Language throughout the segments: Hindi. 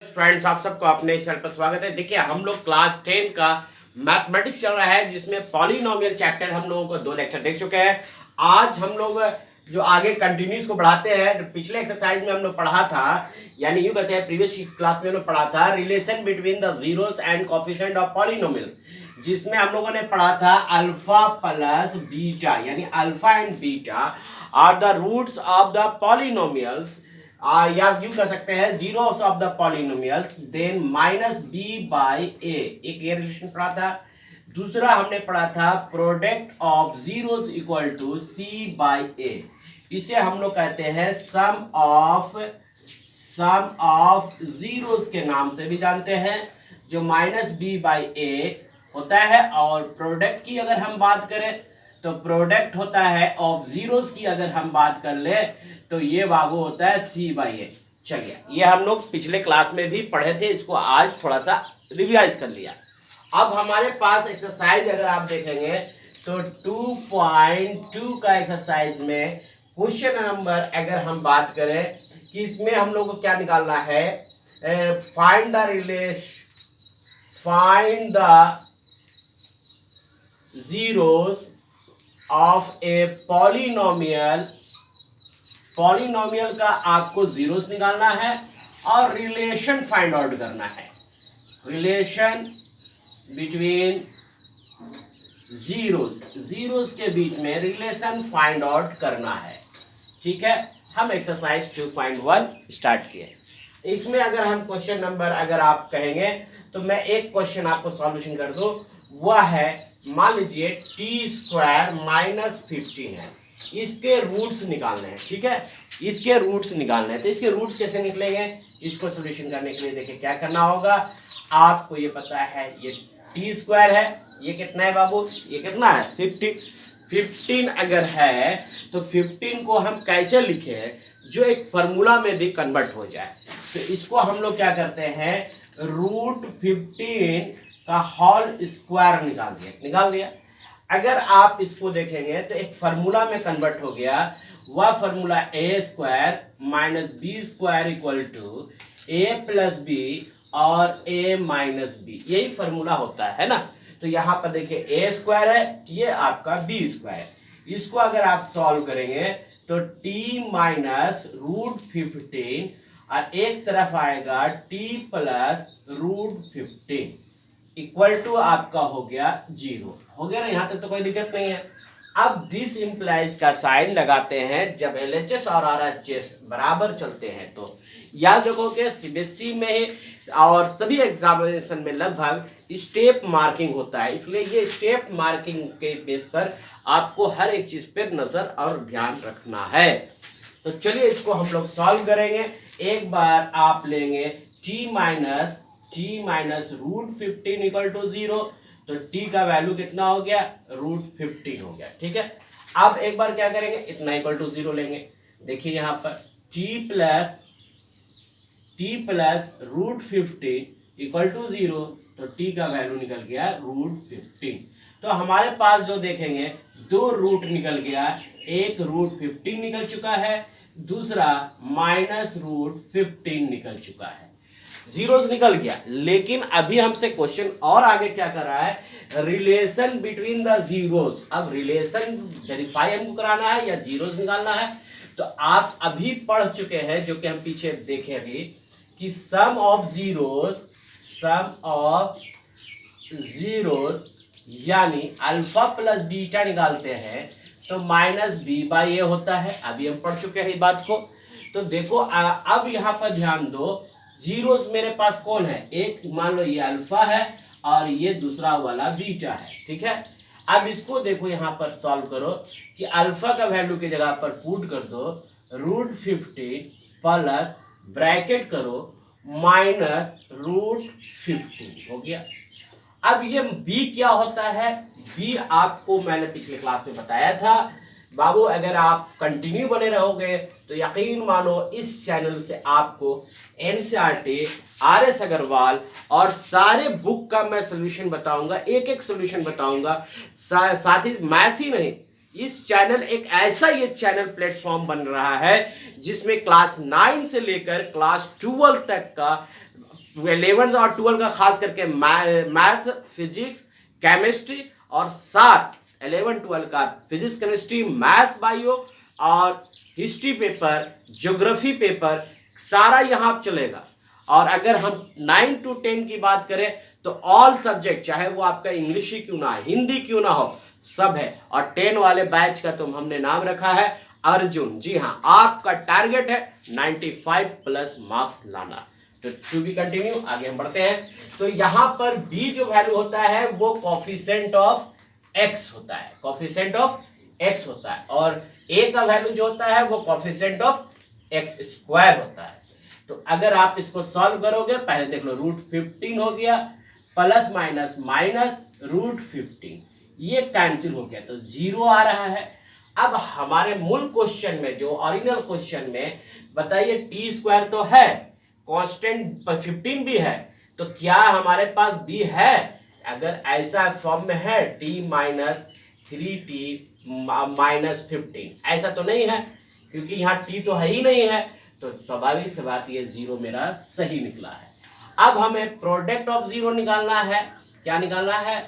फ्रेंड्स, आप सबको अपने इस चैनल पर स्वागत है। देखिए, हम लोग क्लास 10 का मैथमेटिक्स चल रहा है, जिसमें पॉलिनोमियल चैप्टर हम लोगों को 2 लेक्चर देख चुके हैं। आज हम लोग जो आगे कंटिन्यूस को बढ़ाते हैं, पिछले एक्सरसाइज में हम लोग पढ़ा था, यानी यूं कहते हैं प्रीवियस क्लास में हम लोग पढ़ा था relation between the zeros and coefficient of polynomials, जिसमें हम लोगों ने पढ़ा था अल्फा प्लस बीटा, यानी alpha and beta are the roots of the polynomials, या यूं कर सकते हैं zeros of the polynomials then minus B by A. एक ये रिलेशन पढ़ा था। दूसरा हमने पढ़ा था product of zeros equal to C by A. इसे हम लोग कहते हैं सम ऑफ जीरोस के नाम से भी जानते हैं, जो माइनस बी बाई ए होता है। और प्रोडक्ट की अगर हम बात करें तो प्रोडक्ट होता है ऑफ जीरोस की अगर हम बात कर ले तो ये बाबू होता है सी बाई ए। चलिए, ये हम लोग पिछले क्लास में भी पढ़े थे, इसको आज थोड़ा सा रिवाइज कर लिया। अब हमारे पास एक्सरसाइज अगर आप देखेंगे तो 2.2 का एक्सरसाइज में क्वेश्चन नंबर अगर हम बात करें कि इसमें हम लोग को क्या निकालना है, find the zeros of a polynomial का आपको जीरोस निकालना है और रिलेशन फाइंड आउट करना है। रिलेशन बिटवीन जीरोस के बीच में रिलेशन फाइंड आउट करना है। ठीक है, हम एक्सरसाइज 2.1 स्टार्ट किए। इसमें अगर हम क्वेश्चन नंबर अगर आप कहेंगे तो मैं एक क्वेश्चन आपको सॉल्यूशन कर दूं। वह है, मान लीजिए टी स्क्वायर माइनस 15 है, इसके रूट्स निकालने हैं। ठीक है, इसके रूट्स निकालने हैं। तो इसके रूट्स कैसे निकलेंगे, इसको सॉल्यूशन करने के लिए देखिए क्या करना होगा। आपको ये पता है ये टी स्क्वायर है, ये कितना है बाबू, ये कितना है 15 अगर है तो 15 को हम कैसे लिखे जो एक फार्मूला में भी कन्वर्ट हो जाए। तो इसको हम लोग क्या करते हैं, रूट 15 का होल स्क्वायर निकाल दिया। अगर आप इसको देखेंगे तो एक फार्मूला में कन्वर्ट हो गया। वह formula A square minus B square equal to A plus B और ए माइनस बी, यही फार्मूला होता है ना। तो यहाँ पर देखिए ए स्क्वायर है, ये आपका बी स्क्वायर। इसको अगर आप सॉल्व करेंगे तो टी माइनस रूट 15 और एक तरफ आएगा T plus root 15 equal to आपका हो गया 0। हो गया ना, यहाँ तक तो कोई दिक्कत नहीं है। अब दिस इंप्लाइज का साइन लगाते हैं जब LHS और RHS बराबर चलते हैं। तो याद रखो कि CBSE में और सभी एग्जामिनेशन में लगभग स्टेप मार्किंग होता है, इसलिए ये स्टेप मार्किंग के बेस पर आपको हर एक चीज पर नजर और ध्यान रखना है। तो चलिए इसको हम लोग सॉल्व करेंगे। एक बार आप लेंगे T minus root 15 equal to 0, तो टी का वैल्यू कितना हो गया, रूट 15 हो गया। ठीक है, अब एक बार क्या करेंगे, इतना इक्वल टू 0 लेंगे। देखिए यहाँ पर T plus root 15 equal to 0, तो टी का वैल्यू निकल गया रूट 15। तो हमारे पास जो देखेंगे दो रूट निकल गया, एक रूट 15 निकल चुका है, दूसरा माइनस रूट 15 निकल चुका है। जीरोस निकल गया। लेकिन अभी हमसे क्वेश्चन और आगे क्या कर रहा है, रिलेशन बिटवीन द जीरोस। अब रिलेशन वेरीफाई हमको कराना है या जीरोस निकालना है। तो आप अभी पढ़ चुके हैं, जो कि हम पीछे देखे अभी, कि सम ऑफ जीरोस यानी अल्फा प्लस बीटा निकालते हैं तो माइनस बी बाई ए होता है। अभी हम पढ़ चुके हैं इस बात को। तो देखो अब यहाँ पर ध्यान दो, जीरोस मेरे पास कौन है, एक मान लो ये अल्फा है और ये दूसरा वाला बीटा है। ठीक है, अब इसको देखो यहाँ पर सॉल्व करो कि अल्फा का वैल्यू की जगह पर पुट कर दो रूट 15 प्लस ब्रैकेट करो माइनस रूट 15 हो गया। अब ये बी क्या होता है, बी आपको मैंने पिछले क्लास में बताया था बाबू। अगर आप कंटिन्यू बने रहोगे तो यकीन मानो इस चैनल से आपको NCERT, RS अग्रवाल और सारे बुक का मैं सोल्यूशन बताऊंगा, एक एक सोल्यूशन बताऊंगा। साथ ही मैथ्स ही नहीं, इस चैनल एक ऐसा ये चैनल प्लेटफॉर्म बन रहा है जिसमें क्लास 9 से लेकर क्लास 12 तक का 11 और 12 का खास करके मैथ, फिजिक्स, केमिस्ट्री और साथ 11-12 का फिजिक्स, केमिस्ट्री, मैथ्स, बायो और हिस्ट्री पेपर, ज्योग्राफी पेपर सारा यहाँ चलेगा। और अगर हम 9 to 10 की बात करें तो ऑल सब्जेक्ट, चाहे वो आपका इंग्लिश ही क्यों ना है, हिंदी क्यों ना हो, सब है। और 10 वाले बैच का तो हमने नाम रखा है अर्जुन। जी हाँ, आपका टारगेट है 95 प्लस मार्क्स लाना। तो टू बी कंटिन्यू, आगे हम बढ़ते हैं। तो यहाँ पर बी जो वैल्यू होता है वो कोफिशिएंट ऑफ एक्स होता है, कोफिशिएंट ऑफ एक्स होता है। और ए का वैल्यू जो होता है वो कोफिशिएंट ऑफ एक्स स्क्वायर होता है। तो अगर आप इसको सॉल्व करोगे, पहले देख लो, √15 हो गया, प्लस माइनस माइनस √15, ये कैंसिल हो गया तो 0 आ रहा है। अब हमारे मूल क्वेश्चन में, जो ओरिजिनल क्वेश्चन में, बताइए टी स्क्वायर तो है, कांस्टेंट 15 भी है, तो क्या हमारे पास बी है? अगर ऐसा फॉर्म में है टी माइनस 3t माइनस 15, ऐसा तो नहीं है क्योंकि यहाँ टी तो है ही नहीं है, तो स्वाभाविक से बात ये 0 मेरा सही निकला है। अब हमें प्रोडक्ट ऑफ जीरो निकालना है। क्या निकालना है?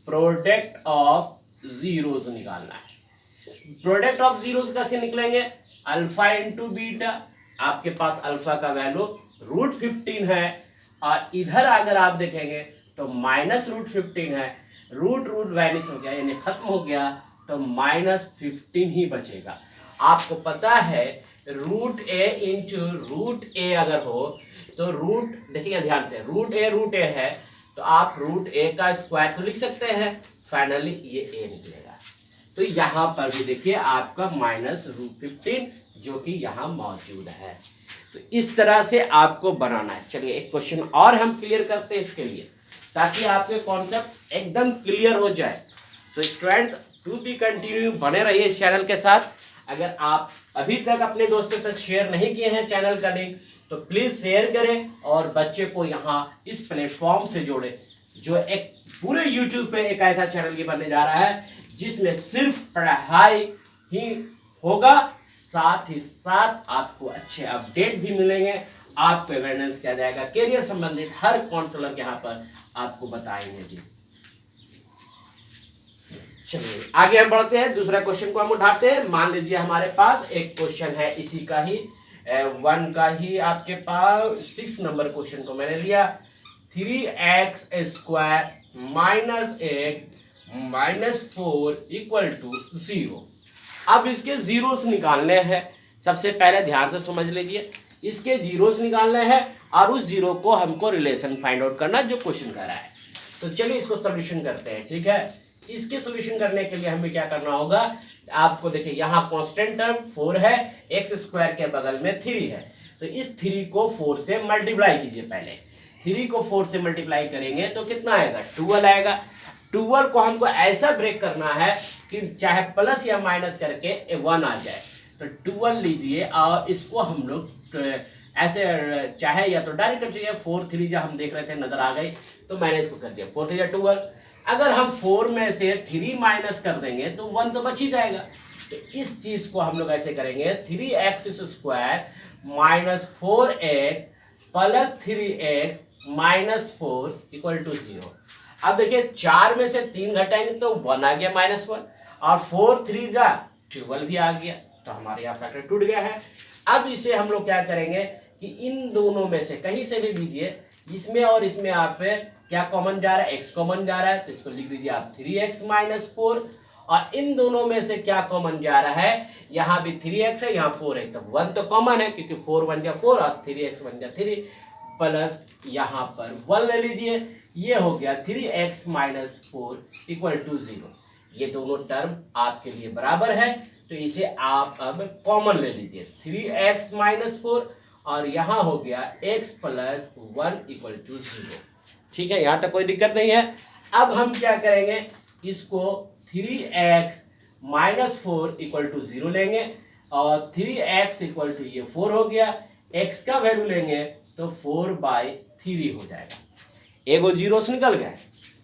प्रोडक्ट ऑफ जीरोस निकालना है। प्रोडक्ट ऑफ जीरोस कैसे निकलेंगे? अल्फा इंटू बीटा, आपके पास अल्फा का वैल्यू √15 है और इधर अगर आप देखेंगे तो माइनस √15 है, रूट वैनिश हो गया यानी खत्म हो गया, तो -15 ही बचेगा। आपको पता है √a इंटू √a अगर हो तो रूट, देखिए ध्यान से, √a है तो आप √a का स्क्वायर तो लिख सकते हैं, फाइनली ये a निकलेगा। तो यहाँ पर भी देखिए आपका -√15 जो कि यहाँ मौजूद है। तो इस तरह से आपको बनाना है। चलिए एक क्वेश्चन और हम क्लियर करते हैं इसके लिए, ताकि आपके कॉन्सेप्ट एकदम क्लियर हो जाए। तो स्टूडेंट्स टू बी कंटिन्यू, बने रहिए इस चैनल के साथ। अगर आप अभी तक अपने दोस्तों तक शेयर नहीं किए हैं चैनल का लिंक, तो प्लीज शेयर करें और बच्चे को यहाँ इस प्लेटफॉर्म से जोड़ें, जो एक पूरे यूट्यूब पे एक ऐसा चैनल ये बनने जा रहा है जिसमें सिर्फ पढ़ाई ही होगा, साथ ही साथ आपको अच्छे अपडेट भी मिलेंगे, आपको अवेयरनेस किया जाएगा, करियर संबंधित हर काउंसलर यहाँ पर आपको बताएंगे जी। चलिए आगे हम बढ़ते हैं, दूसरा क्वेश्चन को हम उठाते हैं। मान लीजिए हमारे पास एक क्वेश्चन है इसी का ही 1 का ही, आपके पास 6 नंबर क्वेश्चन को मैंने लिया, 3x square minus x minus 4 equal to 0। अब इसके जीरोस निकालने हैं। सबसे पहले ध्यान से समझ लीजिए, इसके जीरोस निकालने हैं और उस जीरो को हमको रिलेशन फाइंड आउट करना जो क्वेश्चन कर रहा है। तो चलिए इसको सोल्यूशन करते हैं, ठीक है। इसके सोल्यूशन करने के लिए हमें क्या करना होगा, आपको देखिए यहाँ कांस्टेंट टर्म 4 है, एक्स स्क्वायर के बगल में 3 है, तो इस 3 को 4 से मल्टीप्लाई कीजिए। पहले 3 को 4 से मल्टीप्लाई करेंगे तो कितना आएगा? 12 आएगा। 12 को हमको ऐसा ब्रेक करना है कि चाहे प्लस या माइनस करके 1 आ जाए। तो 12 लीजिए और इसको हम लोग ऐसे, चाहे या तो डायरेक्ट चाहिए 4 3 जो हम देख रहे थे नजर आ गई, तो मैंने इसको कर दिया 4 3 12। अगर हम 4 में से 3 माइनस कर देंगे तो 1 तो बच ही जाएगा। तो इस चीज को हम लोग ऐसे करेंगे, 3x square minus 4x plus 3x minus 4 equal to 0। अब देखिए 4 में से 3 घटाएंगे तो 1 आ गया -1, और 4 3 जा 12 भी आ गया, तो हमारे यहाँ फैक्टर टूट गया है। अब इसे हम लोग क्या करेंगे कि इन दोनों में से कहीं से भी लीजिए, इसमें और इसमें आप क्या कॉमन जा रहा है? x कॉमन जा रहा है, तो इसको लिख दीजिए आप 3x माइनस 4, और इन दोनों में से क्या कॉमन जा रहा है? यहाँ भी 3x है, यहाँ 4 है, तो 1 तो कॉमन है क्योंकि 4 बन गया 4 और 3x बन गया 3, प्लस यहाँ पर 1 ले लीजिए, ये हो गया 3x माइनस 4 इक्वल टू 0। ये दोनों टर्म आपके लिए बराबर है, तो इसे आप अब कॉमन ले लीजिए, 3x माइनस 4 और यहाँ हो गया x प्लस 1 इक्वल टू 0। ठीक है, यहाँ तक कोई दिक्कत नहीं है। अब हम क्या करेंगे, इसको 3x माइनस 4 इक्वल टू 0 लेंगे और 3x इक्वल टू ये 4 हो गया, x का वैल्यू लेंगे तो 4/3 हो जाएगा, एगो जीरोस निकल गए।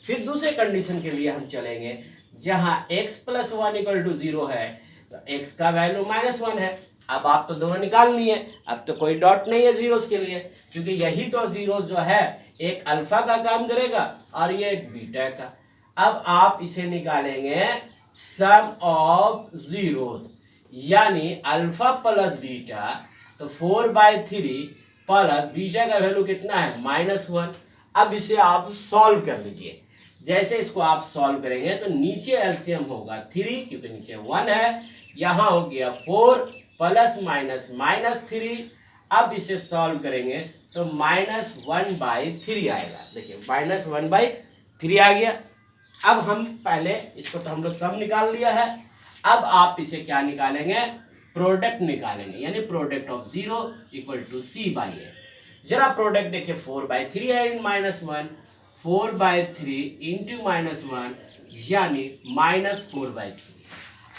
फिर दूसरे कंडीशन के लिए हम चलेंगे, जहाँ x प्लस 1 इक्वल टू 0 है तो x का वैल्यू -1 है। अब आप तो दोनों निकाल लिए, अब तो कोई डॉट नहीं है जीरोस के लिए, क्योंकि यही तो जीरोस जो है एक अल्फा का काम करेगा और ये एक बीटा का। अब आप इसे निकालेंगे सम ऑफ जीरोस, यानी अल्फा प्लस बीटा, तो 4/3 प्लस बीटा का वैल्यू कितना है -1। अब इसे आप सॉल्व कर लीजिए। जैसे इसको आप सॉल्व करेंगे तो नीचे एलसीएम होगा 3, क्योंकि नीचे 1 है, यहाँ हो गया 4 प्लस माइनस -3। अब इसे सॉल्व करेंगे तो -1/3 आएगा। देखिए -1/3 आ गया। अब हम पहले इसको तो हम लोग सम निकाल लिया है, अब आप इसे क्या निकालेंगे, प्रोडक्ट निकालेंगे, यानी product of 0 equal to C/A। जरा प्रोडक्ट देखिए 4/3 है इन -1, 4/3 इंटू -1 यानी -4/3।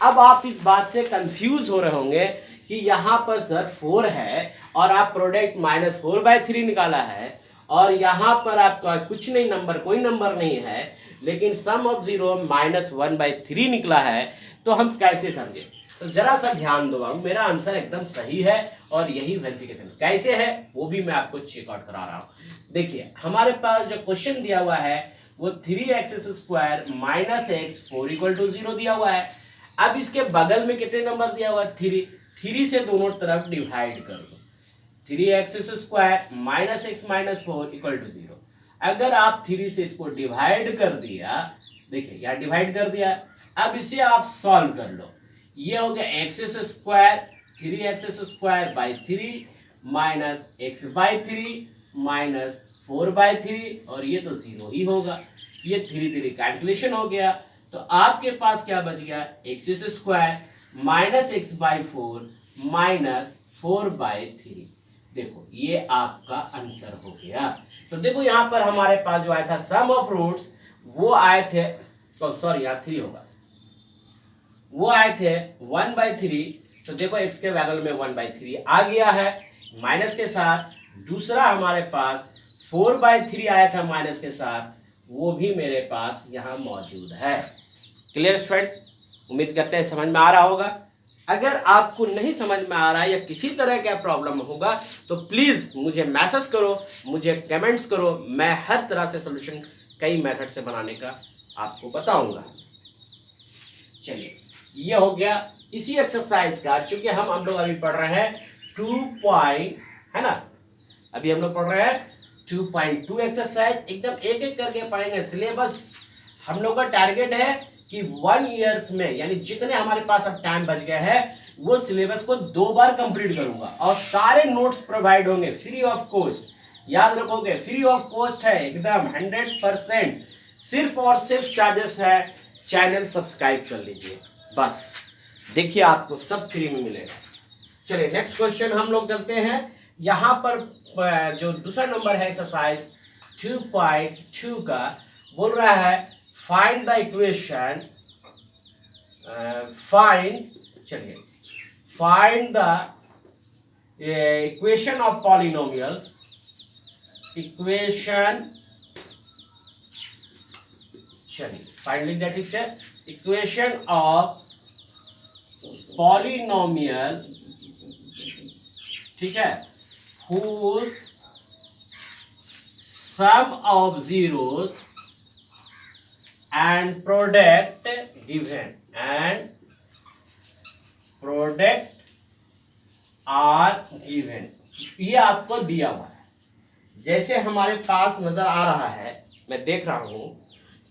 अब आप इस बात से कंफ्यूज हो रहे होंगे कि यहाँ पर सर 4 है और आप प्रोडक्ट -4/3 निकाला है, और यहाँ पर आपका कुछ नहीं, नंबर कोई नंबर नहीं है, लेकिन सम ऑफ 0 -1/3 निकला है, तो हम कैसे समझे। तो जरा सा ध्यान दो, मेरा आंसर एकदम सही है और यही वेरिफिकेशन कैसे है वो भी मैं आपको चेकआउट करा रहा हूँ। देखिए हमारे पास जो क्वेश्चन दिया हुआ है वो 3x² - x 4 = 0 दिया हुआ है। अब इसके बगल में कितने नंबर दिया हुआ है, 3 से दोनों तरफ डिवाइड कर दो, 3x² - x - 4 = 0। अगर आप 3 से इसको डिवाइड कर दिया, देखिए यहाँ डिवाइड कर दिया, अब इसे आप सॉल्व कर लो। ये हो गया x² 3x² minus x/3 minus 4/3, और ये तो 0 ही होगा, ये 3 कैंसिलेशन हो गया। तो आपके पास क्या बच गया, x² माइनस x/4 माइनस 4/3। देखो ये आपका आंसर हो गया। तो देखो यहाँ पर हमारे पास जो आया था सम ऑफ रूट्स, वो आए थे, सॉरी यहाँ 3 होगा, वो आए थे 1/3। तो देखो x के बगल में 1/3 आ गया है माइनस के साथ। दूसरा हमारे पास 4/3 आया था माइनस के साथ, वो भी मेरे पास यहाँ मौजूद है। क्लियर स्टूडेंट्स, उम्मीद करते हैं समझ में आ रहा होगा। अगर आपको नहीं समझ में आ रहा है या किसी तरह का प्रॉब्लम होगा तो प्लीज़ मुझे मैसेज करो, मुझे कमेंट्स करो, मैं हर तरह से सोल्यूशन कई मेथड से बनाने का आपको बताऊंगा। चलिए ये हो गया इसी एक्सरसाइज का, चूंकि हम लोग अभी पढ़ रहे हैं 2 है ना, अभी हम लोग पढ़ रहे हैं 2.2 एक्सरसाइज, एकदम एक एक करके पढ़ेंगे। सिलेबस हम लोग का टारगेट है कि 1 ईयर्स में, यानी जितने हमारे पास अब टाइम बच गया है, वो सिलेबस को 2 बार कंप्लीट करूंगा, और सारे नोट्स प्रोवाइड होंगे फ्री ऑफ कॉस्ट। याद रखोगे फ्री ऑफ कॉस्ट है एकदम 100%, सिर्फ और सिर्फ चार्जेस है, चैनल सब्सक्राइब कर लीजिए बस, देखिए आपको सब फ्री में मिलेगा। चलिए नेक्स्ट क्वेश्चन हम लोग चलते हैं। यहाँ पर जो दूसरा नंबर है एक्सरसाइज 2.2 का, बोल रहा है find the equation, find the equation of polynomials, equation, चलिए फाइंड लिख दिया ठीक से, इक्वेशन ऑफ पॉलिनोमियल, ठीक है, whose sum of zeros and product given, and product are given, ये आपको दिया हुआ है। जैसे हमारे पास नजर आ रहा है, मैं देख रहा हूं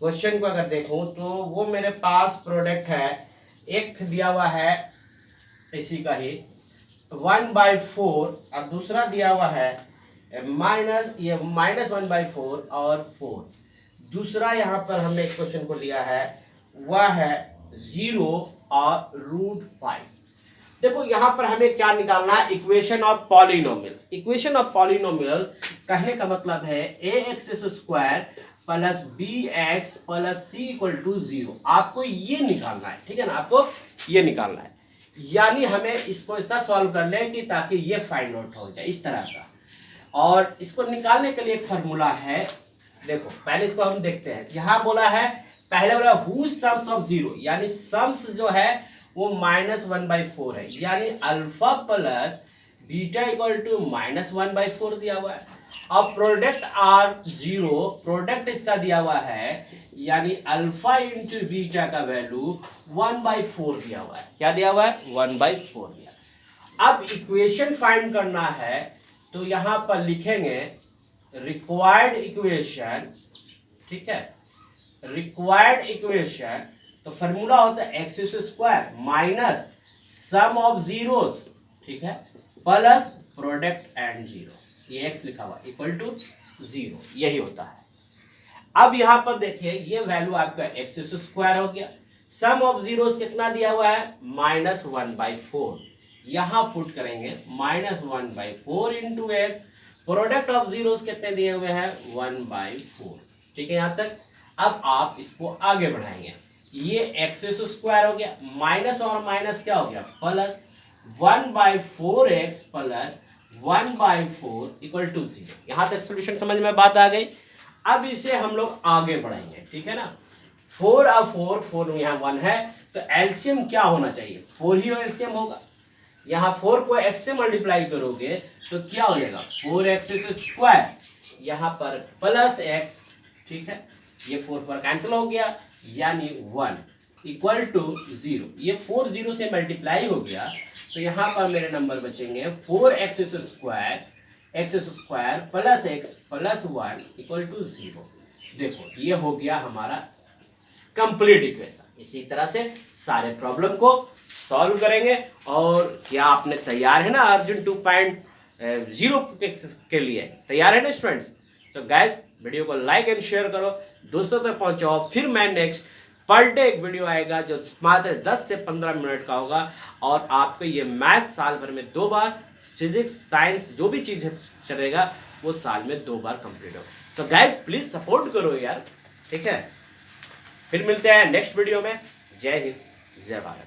क्वेश्चन को, अगर देखूं तो वो मेरे पास प्रोडक्ट है, एक दिया हुआ है इसी का ही 1/4, और दूसरा दिया हुआ है -1/4 और 4। दूसरा यहाँ पर हमने एक क्वेश्चन को लिया है, वह है 0 और √5। देखो यहाँ पर हमें क्या निकालना है, equation of polynomials. Equation of polynomial कहने का मतलब है ax² plus bx plus c = 0। आपको ये निकालना है, ठीक है ना, आपको ये निकालना है, यानी हमें इसको ऐसा सॉल्व कर ले कि ताकि ये फाइंड आउट हो जाए इस तरह का। और इसको निकालने के लिए एक फॉर्मूला है, देखो पहले इसको हम देखते हैं। यहाँ बोला है, पहले बोला हु सम्स ऑफ 0, यानी सम्स जो है वो -1/4 है, यानी alpha plus beta equal to -1/4 दिया हुआ है। अब प्रोडक्ट आर 0, प्रोडक्ट इसका दिया हुआ है, यानी अल्फा इंटू बीटा का वैल्यू 1/4 दिया हुआ है। क्या दिया हुआ है? 1/4 दिया। अब इक्वेशन फाइंड करना है, तो यहां पर लिखेंगे रिक्वायर्ड इक्वेशन, ठीक है, रिक्वायर्ड इक्वेशन। तो फॉर्मूला होता है x square minus sum of zeros, ठीक है, प्लस प्रोडक्ट एंड जीरो, ये एक्स लिखा हुआ इक्वल टू 0, यही होता है। अब यहां पर देखिए ये वैल्यू आपका एक्स स्क्वायर हो गया, सम ऑफ जीरोस कितना दिया हुआ है? -1/4, यहां पुट करेंगे -1/4 into x, product of zeros कितने दिए हुए हैं? 1/4, ठीक है यहां तक। अब आप इसको आगे बढ़ाएंगे, ये एक्स स्क्वायर हो गया, माइनस और माइनस क्या हो गया? Plus 1/4x plus 1/4 equal to 0। यहां तक सोल्यूशन समझ में बात आ गई। अब इसे हम लोग आगे बढ़ाएंगे, ठीक है ना। 4 और 4 यहाँ 1 है, तो एलसीएम क्या होना चाहिए? 4 ही एलसीएम होगा। यहाँ 4 को x से मल्टीप्लाई करोगे तो क्या हो जाएगा? 4x स्क्वायर, यहाँ पर प्लस x, ठीक है, ये 4 पर कैंसिल हो गया, यानी 1 इक्वल टू 0। ये 4 0 से मल्टीप्लाई हो गया, तो यहाँ पर मेरे नंबर बचेंगे 4x square plus x plus 1 equal to 0। देखो ये हो गया हमारा कंप्लीट इक्वेशन। इसी तरह से सारे प्रॉब्लम को सॉल्व करेंगे। और क्या आपने तैयार है ना अर्जुन 2.0 के लिए? तैयार है ना स्टूडेंट्स? सो गाइस वीडियो को लाइक एंड शेयर करो, दोस्तों तक पहुंचाओ। फिर मैं नेक्स्ट पर डे एक वीडियो आएगा जो मात्र 10 से 15 मिनट का होगा, और आपको ये मैथ साल भर में 2 बार, फिजिक्स साइंस जो भी चीज़ चलेगा वो साल में 2 बार कंप्लीट होगा। सो गाइस प्लीज सपोर्ट करो यार, ठीक है। फिर मिलते हैं नेक्स्ट वीडियो में। जय हिंद, जय भारत।